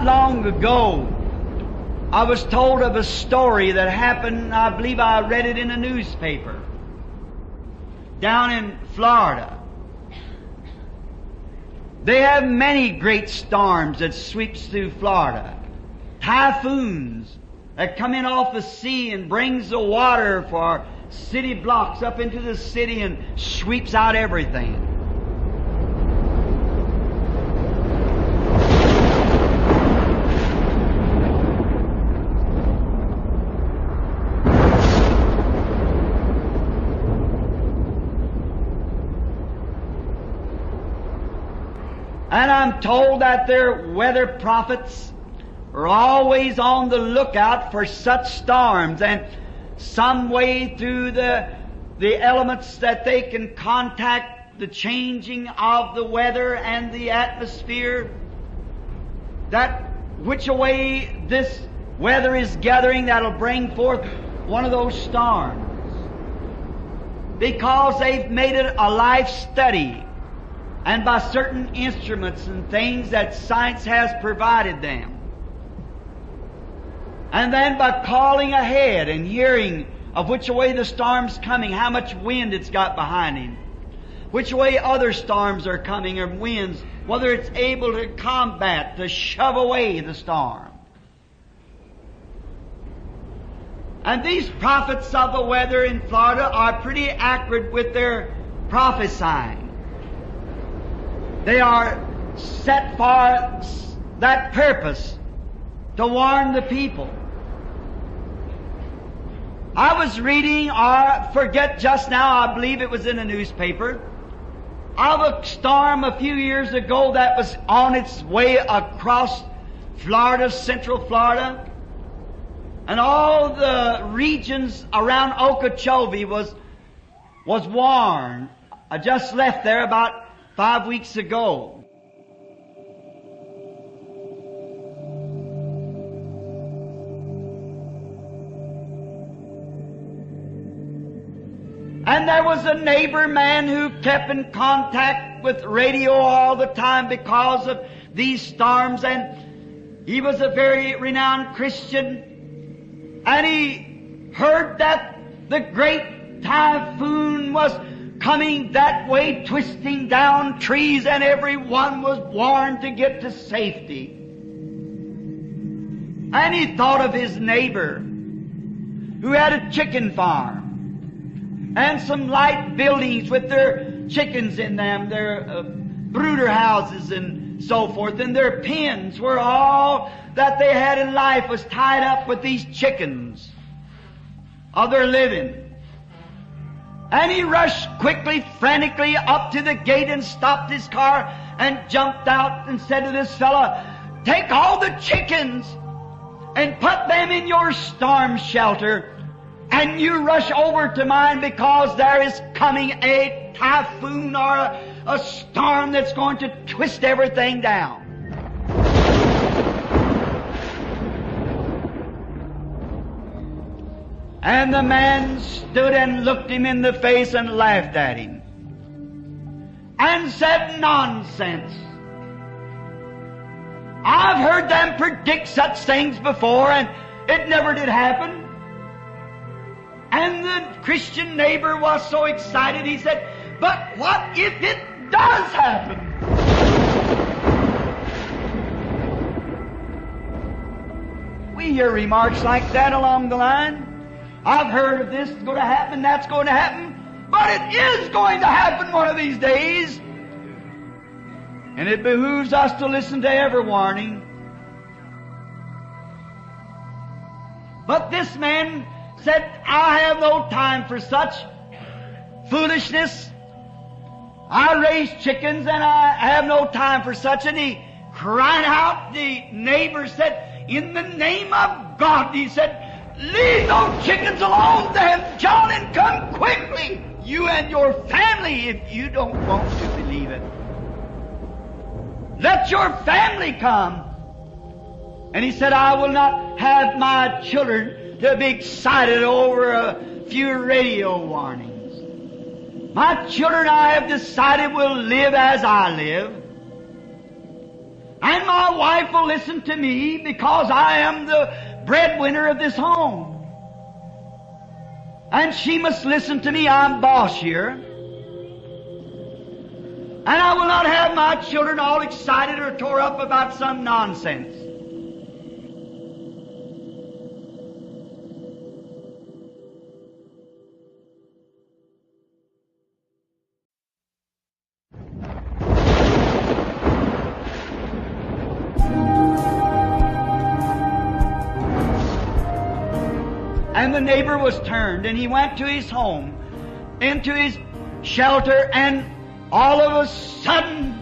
Not long ago, I was told of a story that happened, I believe I read it in a newspaper, down in Florida. They have many great storms that sweeps through Florida. Typhoons that come in off the sea and brings the water for city blocks up into the city and sweeps out everything. And I'm told that their weather prophets are always on the lookout for such storms, and some way through the elements that they can contact the changing of the weather and the atmosphere, that which way this weather is gathering that'll bring forth one of those storms. Because they've made it a life study, and by certain instruments and things that science has provided them. And then by calling ahead and hearing of which way the storm's coming, how much wind it's got behind him, which way other storms are coming or winds, whether it's able to combat, to shove away the storm. And these prophets of the weather in Florida are pretty accurate with their prophesying. They are set for that purpose, to warn the people. I was reading, or forget just now, I believe it was in a newspaper, of a storm a few years ago that was on its way across Florida, central Florida, and all the regions around Okeechobee was warned. I just left there about 5 weeks ago. And there was a neighbor man who kept in contact with radio all the time because of these storms, and he was a very renowned Christian, and he heard that the great typhoon was coming that way, twisting down trees, and everyone was warned to get to safety. And he thought of his neighbor who had a chicken farm and some light buildings with their chickens in them, their brooder houses and so forth, and their pens where all that they had in life was tied up with these chickens of their living. And he rushed quickly, frantically up to the gate and stopped his car and jumped out and said to this fellow, "Take all the chickens and put them in your storm shelter, and you rush over to mine, because there is coming a typhoon or a storm that's going to twist everything down." And the man stood and looked him in the face and laughed at him and said, "Nonsense. I've heard them predict such things before, and it never did happen." And the Christian neighbor was so excited, he said, "But what if it does happen?" We hear remarks like that along the line. I've heard of this is going to happen, that's going to happen, but it is going to happen one of these days. And it behooves us to listen to every warning. But this man said, "I have no time for such foolishness. I raise chickens and I have no time for such." And he cried out. The neighbor said, "In the name of God," he said, "leave those chickens alone then, John, and come quickly, you and your family, if you don't want to believe it. Let your family come." And he said, "I will not have my children to be excited over a few radio warnings. My children, I have decided, will live as I live. And my wife will listen to me because I am the breadwinner of this home. And she must listen to me. I'm boss here. And I will not have my children all excited or tore up about some nonsense. And the neighbor was turned, and he went to his home, into his shelter, and all of a sudden,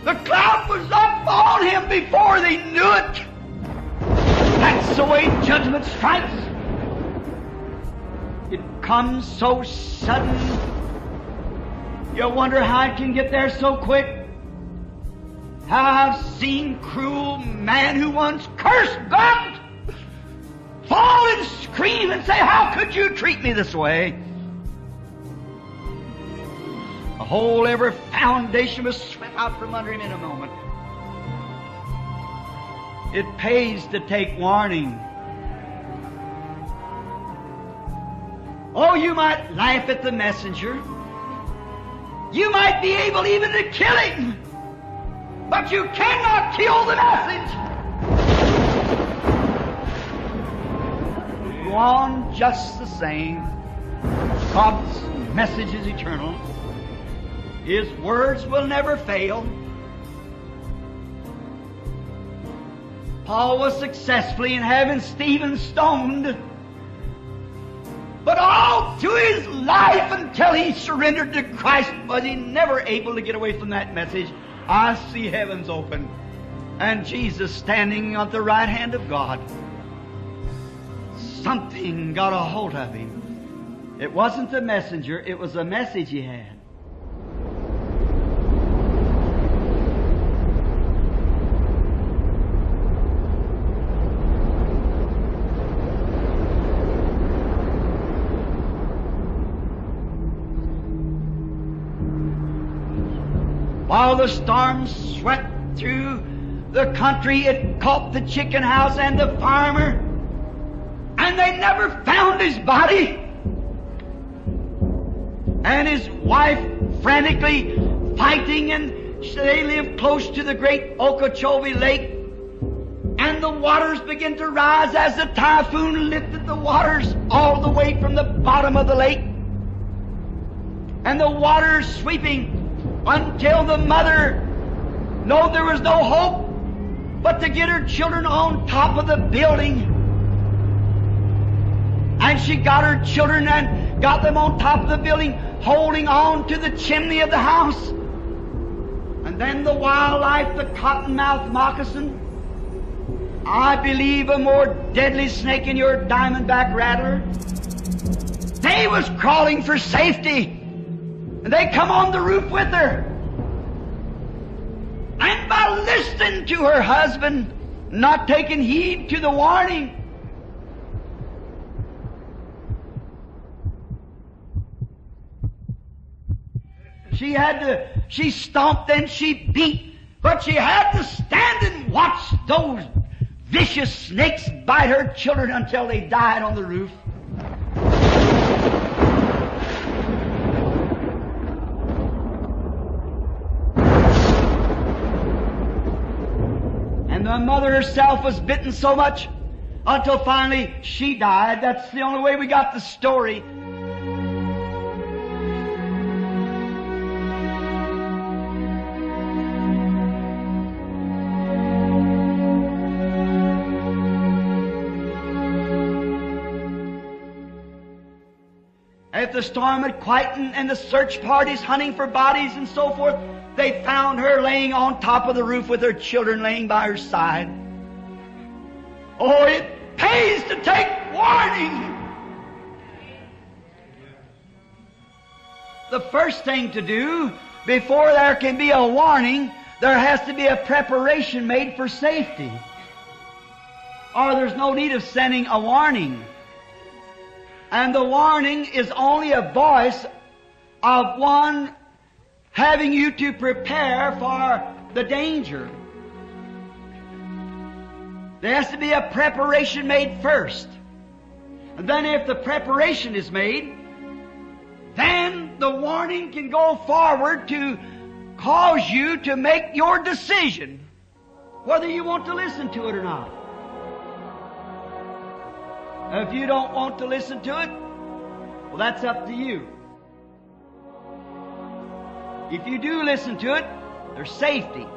the cloud was up on him before they knew it. That's the way judgment strikes. It comes so sudden. You wonder how it can get there so quick. How I've seen cruel man who once cursed God fall and scream and say, how could you treat me this way? The whole every foundation was swept out from under him in a moment. It pays to take warning. Oh, you might laugh at the messenger. You might be able even to kill him. But you cannot kill the message. Go on just the same. God's message is eternal. His words will never fail. Paul was successfully in having Stephen stoned, but all through his life until he surrendered to Christ was he never able to get away from that message. I see heavens open and Jesus standing at the right hand of God. Something got a hold of him. It wasn't the messenger, it was a message he had. While the storm swept through the country, it caught the chicken house and the farmer, and they never found his body. And his wife frantically fighting, and they lived close to the great Okeechobee Lake, and the waters began to rise as the typhoon lifted the waters all the way from the bottom of the lake. And the waters sweeping until the mother knew there was no hope but to get her children on top of the building. And she got her children and got them on top of the building, holding on to the chimney of the house. And then the wildlife, the cottonmouth moccasin, I believe a more deadly snake than your diamondback rattler, they was crawling for safety. And they come on the roof with her. And by listening to her husband, not taking heed to the warning, she stomped and she beat, but she had to stand and watch those vicious snakes bite her children until they died on the roof. And the mother herself was bitten so much until finally she died. That's the only way we got the story. If the storm had quietened and the search parties hunting for bodies and so forth, they found her laying on top of the roof with her children laying by her side. Oh, it pays to take warning. The first thing to do before there can be a warning, there has to be a preparation made for safety. Or there's no need of sending a warning. And the warning is only a voice of one having you to prepare for the danger. There has to be a preparation made first. And then if the preparation is made, then the warning can go forward to cause you to make your decision whether you want to listen to it or not. If you don't want to listen to it, well, that's up to you. If you do listen to it, there's safety.